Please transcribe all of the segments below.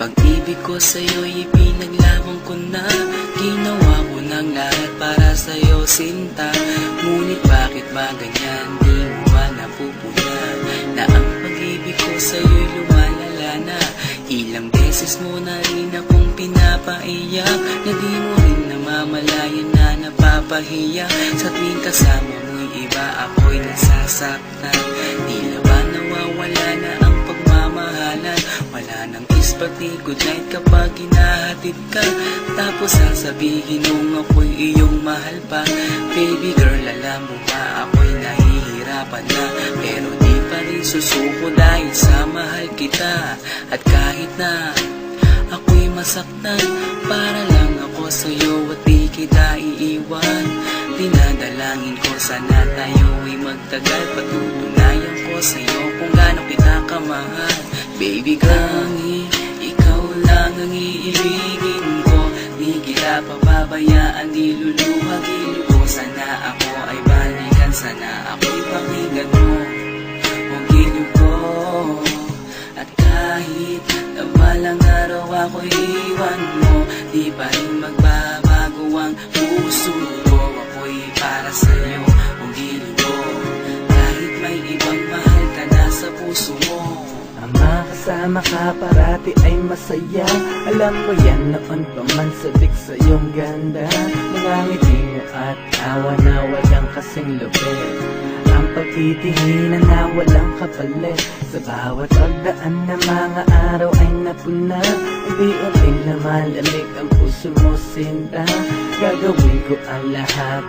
Pag-ibig ko sa'yo'y ipinaglaban ko na. Ginawa ko ng lahat para sa'yo, sinta. Ngunit bakit ba ganyan, di mo ba napupuna na ang pag-ibig ko sa'yo'y lumalala na? Ilang beses mo na rin akong pinapaiyak, na di mo rin namamalayan na napapahiya. Sa tuwing kasama mo'y iba, ako'y nasasaktan. Tila ba nawawala na ang pagmamahalan? Wala nang kiss pati goodnight kapag hinahatid ka. Tapos sasabihin nung ako'y iyong mahal pa. Baby girl, alam mo ba ako'y nahihirapan na, pero di pa rin susuko dahil sa mahal kita. At kahit na ako'y masaktan, para lang ako sa'yo at di kita iiwan. Dinadalangin ko sana tayo'y magtagal. Patutunayan ko sa'yo kung gaano kita kamahal. Baby girl, ikaw lang ang iibigin ko. Di kita pababayaan, di luluhagin ko. Sana ako ay balikan, sana ako'y pakinggan mo ang giliw ko. At kahit na balang araw ako'y iwan mo, di pa rin magbabago ang puso ko. Ako'y para sa'yo ang giliw ko, kahit may ibang mahal ka na sa puso mo. Ang makasama ka parati ay masaya. Alam mo yan noon pa man sabik sa iyong ganda. Mga ngiti mo at awa na walang kasing lupit. Ang pagtitinginan na walang kapalit. Sa bawat pagdaan na mga araw ay napuna. Unti-unting na malamig ang puso mo, sinta. Gagawin ko ang lahat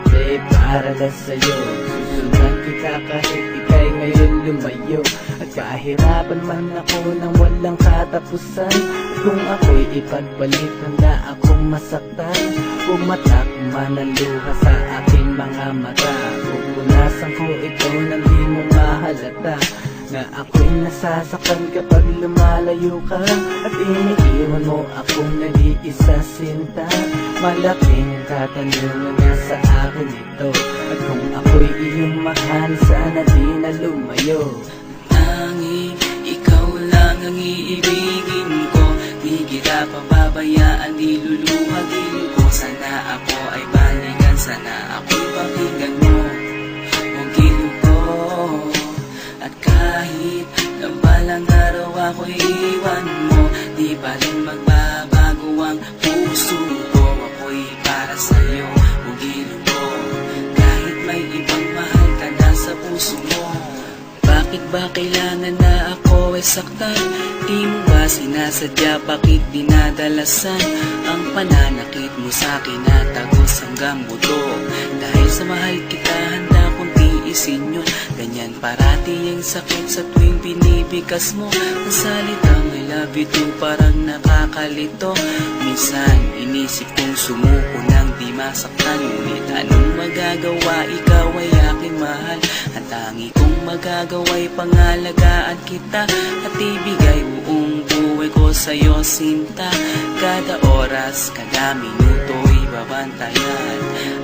para lang sa'yo. Susundan kita kahit ika'y ngayon lumayo. At kahirapan man ako nang walang katapusan. At kung ako'y ipagbalik, handa akong masaktan. Pumatak man ang luha sa aking mga mata. Pupunasan ko ito nang di mo mahalata, na ako'y nasasaktan kapag lumalayo ka. At iniiwan mo akong nag-iisa, sinta. Malaking katanungan na sa akin ito. At kung ako'y iyong mahal, sana di na lumayo. Tanging ikaw lang ang iibigin ko. Di kita pababayaan, di luluhagin ko. Sana ako ay balikan, sana ako'y pakinggan mo ang giliw ko. At kahit na balang araw ako'y iwan mo, di pa rin magbabago ang puso ko. Ako'y para sa'yo ang giliw ko, kahit may ibang mahal ka na sa puso mo. Bakit ba kailangan na ako ay saktan? Di mo ba sinasadya, bakit dinadalasan ang pananakit mo sa'kin na tagos hanggang buto? Dahil sa mahal kita, handa kong tiisin yun. Ganyan parati ang sakit sa tuwing binibigas mo ang salitang I love you too, parang nakakalito. Minsan inisip kong sumuko nang di masaktan. Ngunit anong magagawa, ikaw ay aking mahal. Ang tangi kong magagawa'y pangalagaan kita at ibigay buong buhay ko sa'yo, sinta. Kada oras, kada minuto'y babantayan.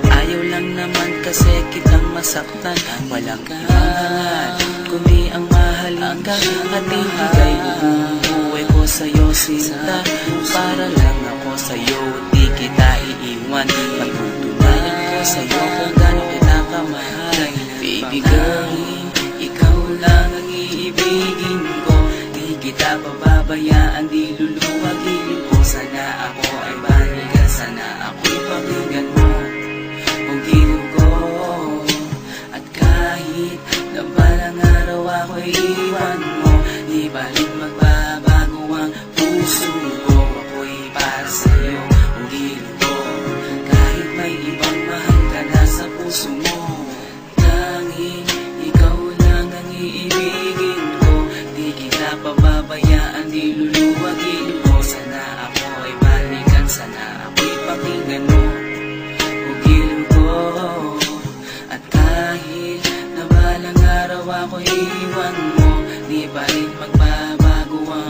Ayaw lang naman kasi kitang masaktan. Walang ibang hangal kundi ang mahalin ka at ibigay buong buhay ko sa'yo, sinta. Para lang ako sa'yo at di kita iiwan. Pagtutunayan ko sa'yo kung gaano kita kamahal. Baby girl, ikaw lang ang iibigin ko. Di kita pababayaan, di luluhagin ko. Sana ako ay balikan, sana ako'y pakinggan mo ang giliw ko. At kahit na balang araw ako'y iwan mo, di ba rin magbabago ang puso ko. Ako'y para sa'yo ang giliw ko, kahit may ibang mahal ka na sa puso mo. Tanging ikaw lang ang iibigin ko. Di kita pababayaan, di